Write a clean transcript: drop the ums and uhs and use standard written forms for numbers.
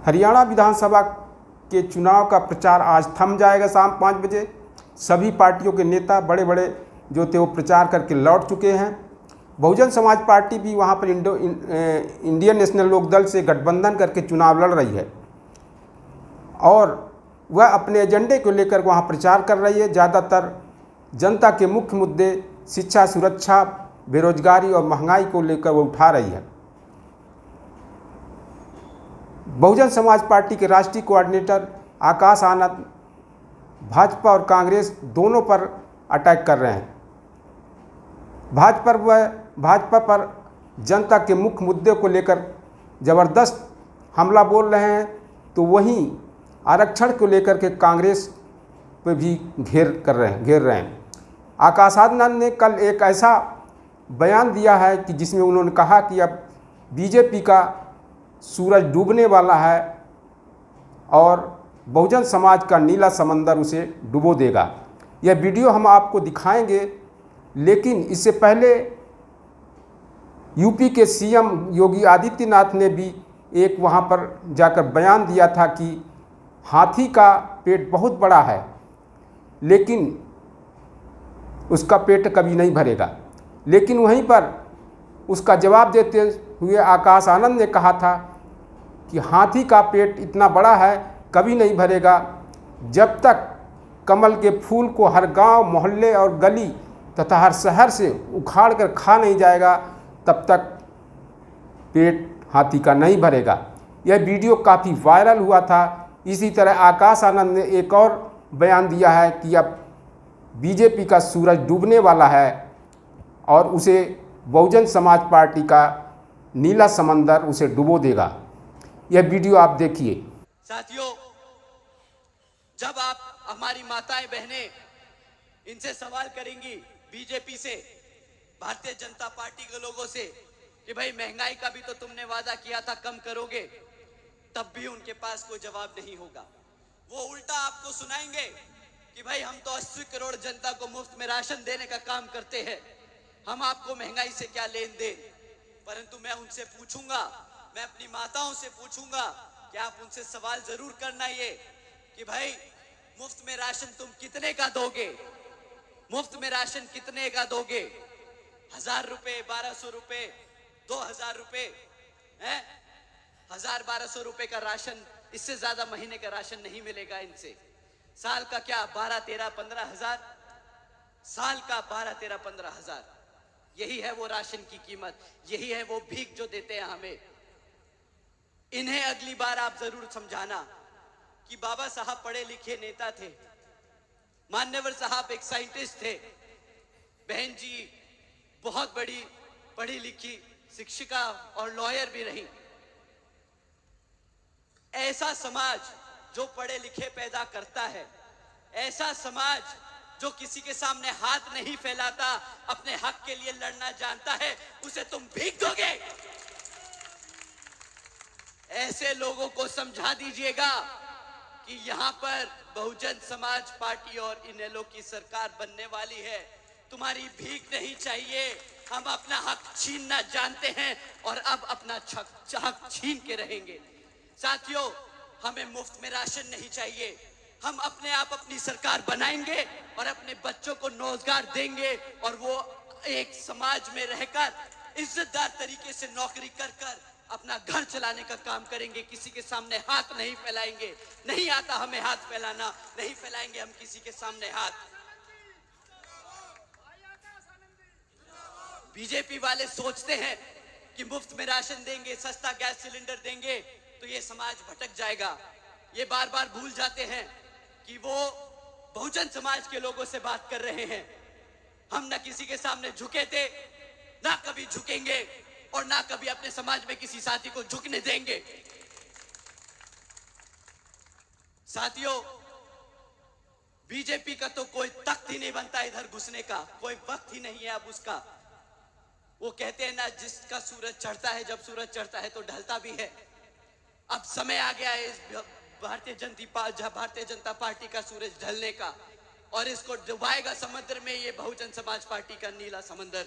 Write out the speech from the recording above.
हरियाणा विधानसभा के चुनाव का प्रचार आज थम जाएगा शाम 5 बजे। सभी पार्टियों के नेता बड़े बड़े जो थे वो प्रचार करके लौट चुके हैं। बहुजन समाज पार्टी भी वहाँ पर इंडियन नेशनल लोकदल से गठबंधन करके चुनाव लड़ रही है और वह अपने एजेंडे को लेकर वहाँ प्रचार कर रही है। ज़्यादातर जनता के मुख्य मुद्दे शिक्षा, सुरक्षा, बेरोजगारी और महंगाई को लेकर वो उठा रही है। बहुजन समाज पार्टी के राष्ट्रीय कोऑर्डिनेटर आकाश आनंद भाजपा और कांग्रेस दोनों पर अटैक कर रहे हैं। भाजपा पर जनता के मुख्य मुद्दे को लेकर ज़बरदस्त हमला बोल रहे हैं, तो वहीं आरक्षण को लेकर के कांग्रेस पे भी घेर रहे हैं। आकाश आनंद ने कल एक ऐसा बयान दिया है कि जिसमें उन्होंने कहा कि अब बीजेपी का सूरज डूबने वाला है और बहुजन समाज का नीला समंदर उसे डुबो देगा। यह वीडियो हम आपको दिखाएंगे, लेकिन इससे पहले यूपी के सीएम योगी आदित्यनाथ ने भी एक वहाँ पर जाकर बयान दिया था कि हाथी का पेट बहुत बड़ा है लेकिन उसका पेट कभी नहीं भरेगा। लेकिन वहीं पर उसका जवाब देते हुए आकाश आनंद ने कहा था कि हाथी का पेट इतना बड़ा है, कभी नहीं भरेगा। जब तक कमल के फूल को हर गांव, मोहल्ले और गली तथा हर शहर से उखाड़ कर खा नहीं जाएगा, तब तक पेट हाथी का नहीं भरेगा। यह वीडियो काफ़ी वायरल हुआ था। इसी तरह आकाश आनंद ने एक और बयान दिया है कि अब बीजेपी का सूरज डूबने वाला है और उसे बहुजन समाज पार्टी का नीला समंदर उसे डुबो देगा। यह वीडियो आप देखिए। साथियों, जब आप हमारी माताएं बहनें इनसे सवाल करेंगी, बीजेपी से, भारतीय जनता पार्टी के लोगों से, कि भाई महंगाई का भी तो तुमने वादा किया था कम करोगे, तब भी उनके पास कोई जवाब नहीं होगा। वो उल्टा आपको सुनाएंगे कि भाई हम तो 80 करोड़ जनता को मुफ्त में राशन देने का काम करते हैं, हम आपको महंगाई से क्या लेन देन। परंतु मैं उनसे पूछूंगा, मैं अपनी माताओं से पूछूंगा कि आप उनसे सवाल जरूर करना ये कि भाई मुफ्त में राशन तुम कितने का दोगे, मुफ्त में राशन कितने का दोगे? 1000 रुपए, 1200 रुपए, 2000 रुपए है? 1000-1200 रुपए का राशन, इससे ज्यादा महीने का राशन नहीं मिलेगा इनसे। साल का क्या 12-13-15 हजार, साल का 12-13-15 हजार, यही है वो राशन की कीमत, यही है वो भीख जो देते हैं हमें। इन्हें अगली बार आप जरूर समझाना कि बाबा साहब पढ़े लिखे नेता थे, मान्यवर साहब एक साइंटिस्ट थे, बहन जी बहुत बड़ी पढ़ी लिखी शिक्षिका और लॉयर भी रही। ऐसा समाज जो पढ़े लिखे पैदा करता है, ऐसा समाज जो किसी के सामने हाथ नहीं फैलाता, अपने हक के लिए लड़ना जानता है, उसे तुम भीख दोगे? ऐसे लोगों को समझा दीजिएगा कि यहां पर बहुजन समाज पार्टी और इनेलो की सरकार बनने वाली है। तुम्हारी भीख नहीं चाहिए, हम अपना हक छीनना जानते हैं और अब अपना हक छीन के रहेंगे। साथियों, हमें मुफ्त में राशन नहीं चाहिए, हम अपने आप अपनी सरकार बनाएंगे और अपने बच्चों को रोजगार देंगे और वो एक समाज में रहकर इज्जतदार तरीके से नौकरी कर कर अपना घर चलाने का काम करेंगे। किसी के सामने हाथ नहीं फैलाएंगे, नहीं आता हमें हाथ फैलाना, नहीं फैलाएंगे हम किसी के सामने हाथ। बीजेपी वाले सोचते हैं कि मुफ्त में राशन देंगे, सस्ता गैस सिलेंडर देंगे तो ये समाज भटक जाएगा। ये बार बार भूल जाते हैं कि वो बहुजन समाज के लोगों से बात कर रहे हैं। हम ना किसी के सामने झुके थे, ना कभी झुकेंगे और ना कभी अपने समाज में किसी साथी को झुकने देंगे। साथियों, बीजेपी का तो कोई तख्त ही नहीं बनता इधर घुसने का, कोई वक्त ही नहीं है अब उसका। वो कहते हैं ना, जिसका सूरज चढ़ता है, जब सूरज चढ़ता है तो ढलता भी है। अब समय आ गया है इस भारतीय जनता पार्टी का सूरज ढलने का, और इसको डुबाएगा समुद्र में ये बहुजन समाज पार्टी का नीला समंदर।